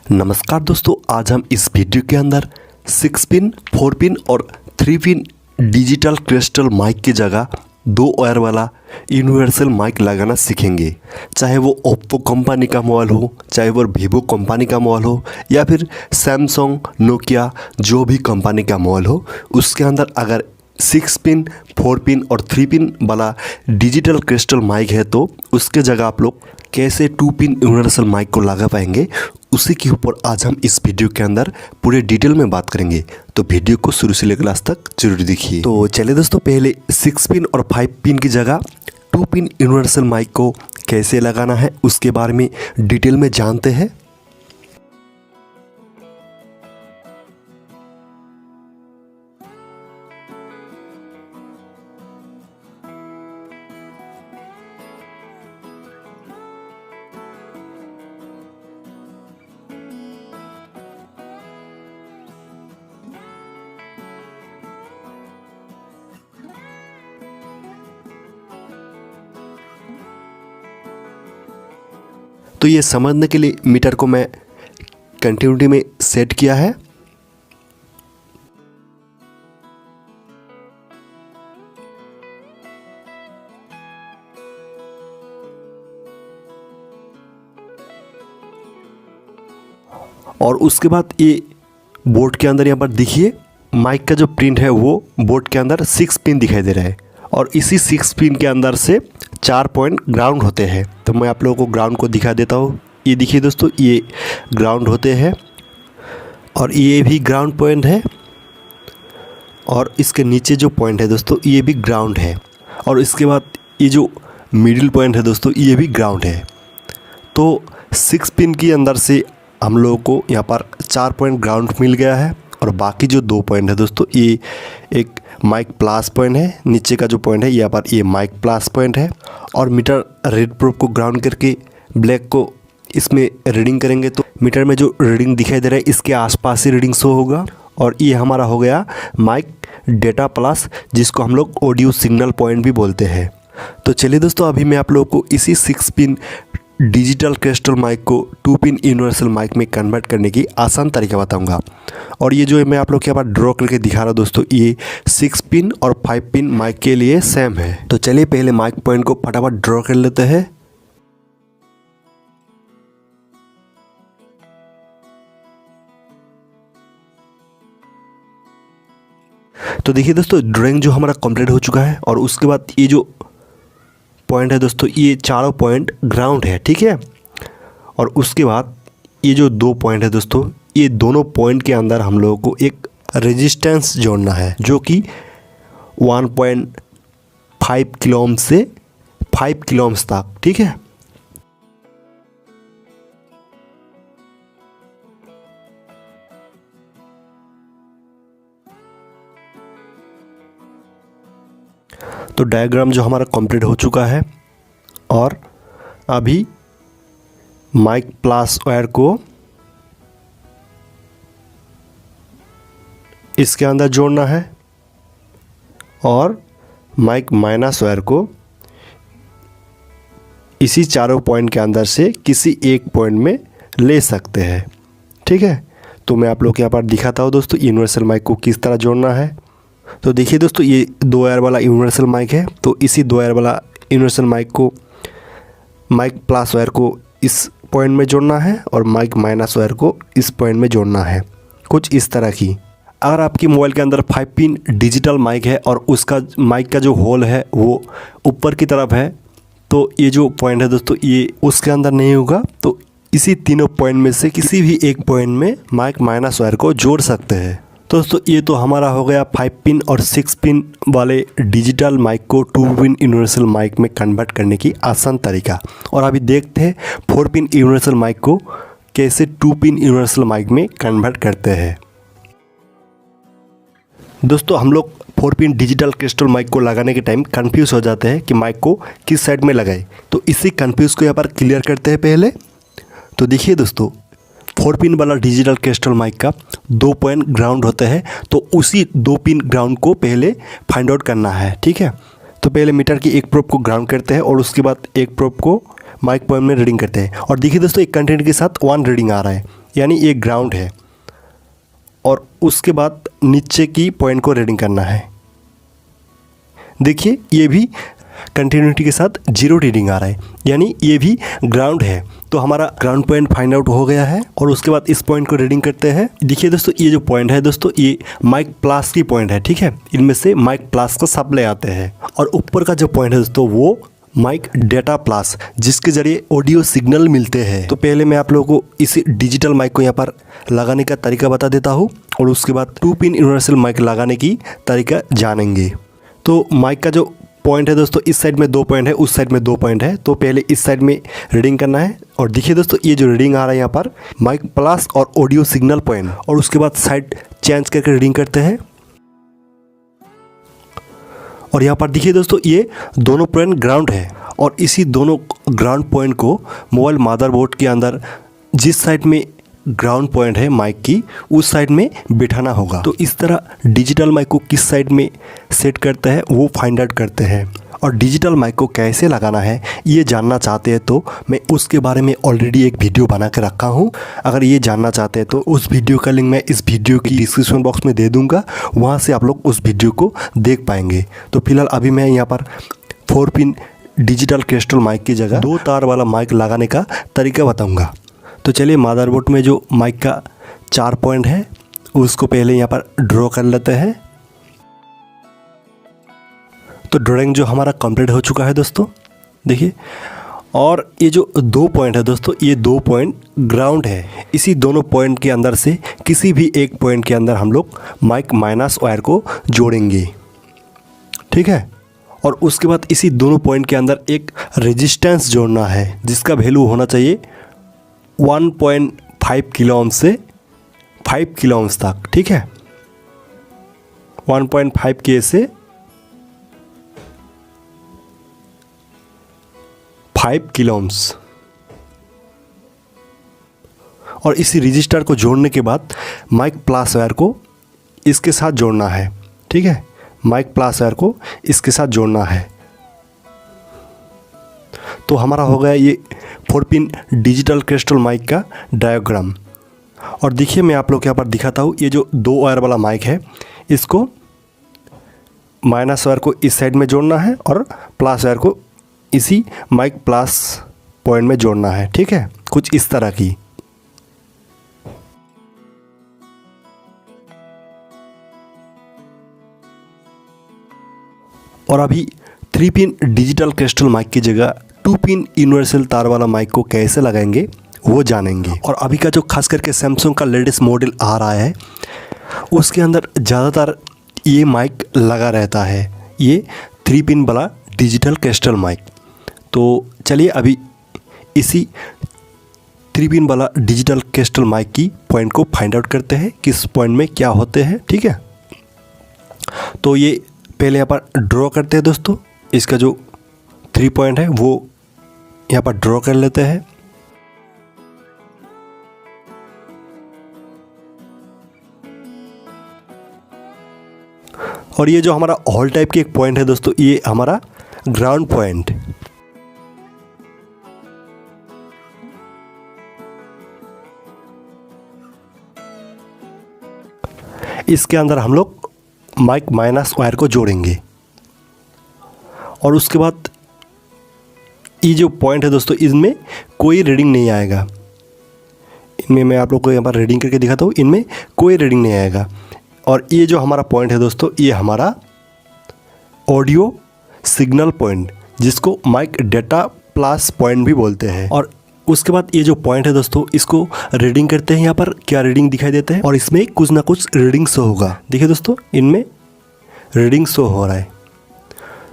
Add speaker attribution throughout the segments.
Speaker 1: नमस्कार दोस्तों, आज हम इस वीडियो के अंदर 6 पिन, 4 पिन और 3 पिन डिजिटल क्रिस्टल माइक की जगह 2 वायर वाला यूनिवर्सल माइक लगाना सीखेंगे। चाहे वो ओप्पो कंपनी का मोबाइल हो, चाहे वो वीवो कंपनी का मोबाइल हो या फिर सैमसंग, नोकिया, जो भी कंपनी का मोबाइल हो, उसके अंदर अगर 6 पिन, 4 पिन और 3 पिन वाला डिजिटल क्रिस्टल माइक है तो उसके जगह आप लोग कैसे 2 पिन यूनिवर्सल माइक को लगा पाएंगे, उसी के ऊपर आज हम इस वीडियो के अंदर पूरे डिटेल में बात करेंगे। तो वीडियो को शुरू से लेकर लास्ट तक जरूर देखिए। तो चलिए दोस्तों, पहले 6 पिन और 5 पिन की जगह 2 पिन यूनिवर्सल माइक को कैसे लगाना है उसके बारे में डिटेल में जानते हैं। तो ये समझने के लिए मीटर को मैं कंटिन्यूटी में सेट किया है। और उसके बाद ये बोर्ड के अंदर यहाँ पर देखिए माइक का जो प्रिंट है वो बोर्ड के अंदर 6 पिन दिखाई दे रहा है और इसी 6 पिन के अंदर से 4 पॉइंट ग्राउंड होते हैं। तो मैं आप लोगों को ग्राउंड को दिखा देता हूँ। ये देखिए दोस्तों, ये ग्राउंड होते हैं और ये भी ग्राउंड पॉइंट है और इसके नीचे जो पॉइंट है दोस्तों ये भी ग्राउंड है और इसके बाद ये जो मिडिल पॉइंट है दोस्तों ये भी ग्राउंड है। तो 6 पिन के अंदर से हम लोगों को यहाँ पर 4 पॉइंट ग्राउंड मिल गया है और बाकी जो 2 पॉइंट है दोस्तों ये एक माइक प्लस पॉइंट है, नीचे का जो पॉइंट है यहाँ पर ये माइक प्लस पॉइंट है। और मीटर रेड प्रोब को ग्राउंड करके ब्लैक को इसमें रीडिंग करेंगे तो मीटर में जो रीडिंग दिखाई दे रहा है इसके आसपास ही रीडिंग शो होगा। और ये हमारा हो गया माइक डेटा प्लस, जिसको हम लोग ऑडियो सिग्नल पॉइंट भी बोलते हैं। तो चलिए दोस्तों, अभी मैं आप लोगों को इसी 6 पिन डिजिटल क्रिस्टल माइक को 2 पिन यूनिवर्सल माइक में कन्वर्ट करने की आसान तरीका बताऊंगा। और ये जो मैं आप लोग के यहाँ पर ड्रॉ करके दिखा रहा हूँ दोस्तों, ये 6 पिन और 5 पिन माइक के लिए सेम है। तो चलिए पहले माइक पॉइंट को फटाफट ड्रॉ कर लेते हैं। तो देखिए दोस्तों, ड्राइंग जो हमारा कंप्लीट हो चुका है और उसके बाद ये जो पॉइंट है दोस्तों ये चारों पॉइंट ग्राउंड है, ठीक है। और उसके बाद ये जो 2 पॉइंट है दोस्तों, ये दोनों पॉइंट के अंदर हम लोगों को एक रेजिस्टेंस जोड़ना है जो कि 1.5 किलो ओम से 5 किलो ओम्स तक, ठीक है। तो डायग्राम जो हमारा कंप्लीट हो चुका है और अभी माइक प्लस वायर को इसके अंदर जोड़ना है और माइक माइनस वायर को इसी चारों पॉइंट के अंदर से किसी एक पॉइंट में ले सकते हैं, ठीक है। तो मैं आप लोग के यहाँ पर दिखाता हूँ दोस्तों यूनिवर्सल माइक को किस तरह जोड़ना है। तो देखिए दोस्तों, ये 2 वायर वाला यूनिवर्सल माइक है। तो इसी 2 वायर वाला यूनिवर्सल माइक को माइक प्लस वायर को इस पॉइंट में जोड़ना है और माइक माइनस वायर को इस पॉइंट में जोड़ना है, कुछ इस तरह की। अगर आपकी मोबाइल के अंदर 5 पिन डिजिटल माइक है और उसका माइक का जो होल है वो ऊपर की तरफ है तो ये जो पॉइंट है दोस्तों ये उसके अंदर नहीं होगा। तो इसी तीनों पॉइंट में से किसी भी एक पॉइंट में माइक माइनस वायर को जोड़ सकते हैं। तो दोस्तों ये तो हमारा हो गया 5 पिन और 6 पिन वाले डिजिटल माइक को 2 पिन यूनिवर्सल माइक में कन्वर्ट करने की आसान तरीका। और अभी देखते हैं 4 पिन यूनिवर्सल माइक को कैसे 2 पिन यूनिवर्सल माइक में कन्वर्ट करते हैं। दोस्तों हम लोग 4 पिन डिजिटल क्रिस्टल माइक को लगाने के टाइम कंफ्यूज हो जाते हैं कि माइक को किस साइड में लगाए। तो इसी कंफ्यूज को यहाँ पर क्लियर करते हैं पहले। तो देखिए दोस्तों, 4 पिन वाला डिजिटल क्रिस्टल माइक का 2 पॉइंट ग्राउंड होते हैं। तो उसी 2 पिन ग्राउंड को पहले फाइंड आउट करना है, ठीक है। तो पहले मीटर की एक प्रोब को ग्राउंड करते हैं और उसके बाद एक प्रोब को माइक पॉइंट में रीडिंग करते हैं। और देखिए दोस्तों, एक कंटेंट के साथ 1 रीडिंग आ रहा है। यानी ये ग्राउंड है, और उसके बाद नीचे की पॉइंट को रीडिंग करना है। देखिए ये भी कंटिन्यूटी के साथ 0 रीडिंग आ रहा है, यानी ये भी ग्राउंड है। तो हमारा ग्राउंड पॉइंट फाइंड आउट हो गया है। और उसके बाद इस पॉइंट को रीडिंग करते हैं। देखिए दोस्तों, ये जो पॉइंट है दोस्तों, ये माइक प्लस की पॉइंट है, ठीक है। इनमें से माइक प्लस का सप्लाई आते हैं, और ऊपर का जो पॉइंट है दोस्तों वो माइक डेटा प्लस, जिसके जरिए ऑडियो सिग्नल मिलते हैं। तो पहले मैं आप लोगों को इस डिजिटल माइक को यहाँ पर लगाने का तरीका बता देता हूँ, और उसके बाद 2 पिन यूनिवर्सल माइक लगाने की तरीका जानेंगे। तो माइक का जो पॉइंट है दोस्तों, इस साइड में 2 पॉइंट है, उस साइड में 2 पॉइंट है। तो पहले इस साइड में रीडिंग करना है, और देखिए दोस्तों ये जो रीडिंग आ रहा है यहाँ पर माइक प्लस और ऑडियो सिग्नल पॉइंट, और उसके बाद साइड चेंज करके रीडिंग करते हैं। और यहाँ पर देखिए दोस्तों ये दोनों पॉइंट ग्राउंड है, और इसी दोनों ग्राउंड पॉइंट को मोबाइल मदरबोर्ड के अंदर जिस साइड में ग्राउंड पॉइंट है माइक की, उस साइड में बिठाना होगा। तो इस तरह डिजिटल माइक को किस साइड में सेट करते हैं वो फाइंड आउट करते हैं। और डिजिटल माइक को कैसे लगाना है ये जानना चाहते हैं तो मैं उसके बारे में ऑलरेडी एक वीडियो बना के रखा हूँ। अगर ये जानना चाहते हैं तो उस वीडियो का लिंक मैं इस वीडियो की डिस्क्रिप्शन बॉक्स में दे दूँगा, वहाँ से आप लोग उस वीडियो को देख पाएंगे। तो फिलहाल अभी मैं यहाँ पर 4 पिन डिजिटल क्रिस्टल माइक की जगह 2 तार वाला माइक लगाने का तरीका बताऊँगा। तो चलिए, मदरबोर्ड में जो माइक का 4 पॉइंट है उसको पहले यहाँ पर ड्रॉ कर लेते हैं। तो ड्राइंग जो हमारा कंप्लीट हो चुका है दोस्तों, देखिए। और ये जो 2 पॉइंट है दोस्तों, ये 2 पॉइंट ग्राउंड है। इसी दोनों पॉइंट के अंदर से किसी भी एक पॉइंट के अंदर हम लोग माइक माइनस वायर को जोड़ेंगे, ठीक है। और उसके बाद इसी दोनों पॉइंट के अंदर एक रेजिस्टेंस जोड़ना है, जिसका वैल्यू होना चाहिए 1.5 किलो ओम से 5 किलो ओम्स तक, ठीक है। 1.5 के से 5 किलो ओम्स। और इसी रजिस्टर को जोड़ने के बाद माइक प्लस वायर को इसके साथ जोड़ना है, ठीक है। माइक प्लस वायर को इसके साथ जोड़ना है। तो हमारा हो गया ये 4 पिन डिजिटल क्रिस्टल माइक का डायग्राम। और देखिए मैं आप लोग के यहाँ पर दिखाता हूँ, ये जो 2 वायर वाला माइक है इसको माइनस वायर को इस साइड में जोड़ना है, और प्लस वायर को इसी माइक प्लस पॉइंट में जोड़ना है, ठीक है। कुछ इस तरह की। और अभी 3 पिन डिजिटल क्रिस्टल माइक की जगह 2 पिन यूनिवर्सल तार वाला माइक को कैसे लगाएंगे वो जानेंगे। और अभी का जो खास करके सैमसंग का लेटेस्ट मॉडल आ रहा है उसके अंदर ज़्यादातर ये माइक लगा रहता है, ये 3 पिन वाला डिजिटल क्रिस्टल माइक। तो चलिए अभी इसी 3 पिन वाला डिजिटल क्रिस्टल माइक की पॉइंट को फाइंड आउट करते हैं, किस पॉइंट में क्या होते हैं, ठीक है। तो ये पहले यहाँ पर ड्रॉ करते हैं दोस्तों। इसका जो 3 पॉइंट है वो यहाँ पर ड्रॉ कर लेते हैं। और ये जो हमारा हॉल टाइप की एक पॉइंट है दोस्तों, ये हमारा ग्राउंड पॉइंट। इसके अंदर हम लोग माइक माइनस वायर को जोड़ेंगे। और उसके बाद ये जो पॉइंट है दोस्तों, इसमें कोई रीडिंग नहीं आएगा। इनमें मैं आप लोग को यहाँ पर रीडिंग करके दिखाता हूँ, इनमें कोई रीडिंग नहीं आएगा। और ये जो हमारा पॉइंट है दोस्तों, ये हमारा ऑडियो सिग्नल पॉइंट, जिसको माइक डेटा प्लस पॉइंट भी बोलते हैं। और उसके बाद ये जो पॉइंट है दोस्तों, इसको रीडिंग करते हैं। यहाँ पर क्या रीडिंग दिखाई देता है, और इसमें कुछ ना कुछ रीडिंग शो होगा। देखिए दोस्तों, इनमें रीडिंग शो हो रहा है।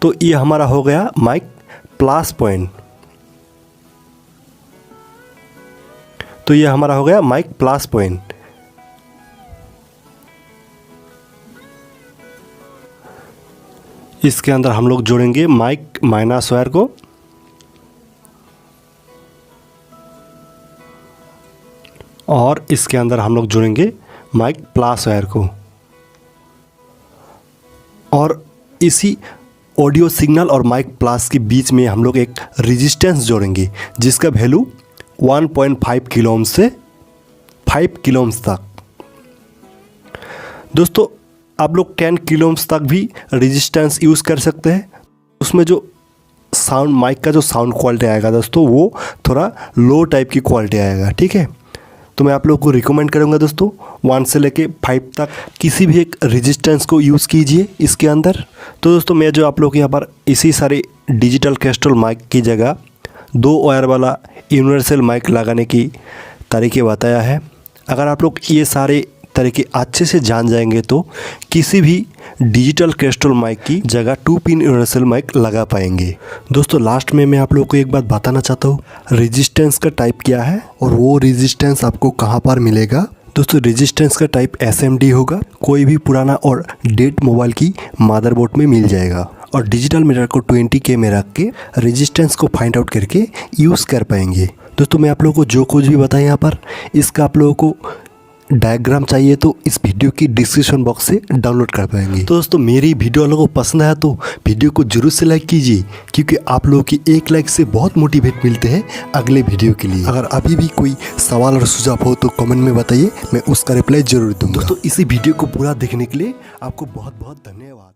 Speaker 1: तो ये हमारा हो गया माइक प्लस पॉइंट। तो ये हमारा हो गया माइक प्लस पॉइंट। इसके अंदर हम लोग जोड़ेंगे माइक माइनस वायर को, और इसके अंदर हम लोग जोड़ेंगे माइक प्लस वायर को। और इसी ऑडियो सिग्नल और माइक प्लस के बीच में हम लोग एक रेजिस्टेंस जोड़ेंगे, जिसका वैल्यू 1.5 किलो ओम से 5 किलो ओम्स तक। दोस्तों आप लोग 10 किलो ओम्स तक भी रेजिस्टेंस यूज़ कर सकते हैं। उसमें जो साउंड माइक का जो साउंड क्वालिटी आएगा दोस्तों वो थोड़ा लो टाइप की क्वालिटी आएगा, ठीक है। तो मैं आप लोगों को रिकमेंड करूंगा दोस्तों 1 से लेके 5 तक किसी भी एक रेजिस्टेंस को यूज़ कीजिए इसके अंदर। तो दोस्तों मैं जो आप लोग यहाँ पर इसी सारे डिजिटल क्रिस्टल माइक की जगह 2 वायर वाला यूनिवर्सल माइक लगाने की तरीके बताया है। अगर आप लोग ये सारे तरीके अच्छे से जान जाएंगे तो किसी भी डिजिटल क्रिस्टल माइक की जगह 2 पिन यूनिवर्सल माइक लगा पाएंगे। दोस्तों लास्ट में मैं आप लोगों को एक बात बताना चाहता हूँ, रेजिस्टेंस का टाइप क्या है और वो रेजिस्टेंस आपको कहाँ पर मिलेगा। दोस्तों रेजिस्टेंस का टाइप SMD होगा, कोई भी पुराना और डेट मोबाइल की मदरबोर्ड में मिल जाएगा। और डिजिटल मिरर को 20K में रख के रेजिस्टेंस को फाइंड आउट करके यूज़ कर पाएंगे। दोस्तों मैं आप लोगों को जो कुछ भी बताया यहाँ पर, इसका आप लोगों को डायग्राम चाहिए तो इस वीडियो की डिस्क्रिप्शन बॉक्स से डाउनलोड कर पाएंगे। तो दोस्तों मेरी वीडियो आप लोगों को पसंद आया तो वीडियो को जरूर से लाइक कीजिए, क्योंकि आप लोगों की एक लाइक से बहुत मोटिवेट मिलते हैं अगले वीडियो के लिए। अगर अभी भी कोई सवाल और सुझाव हो तो कमेंट में बताइए, मैं उसका रिप्लाई जरूर दूंगा। दोस्तों इसी वीडियो को पूरा देखने के लिए आपको बहुत बहुत धन्यवाद।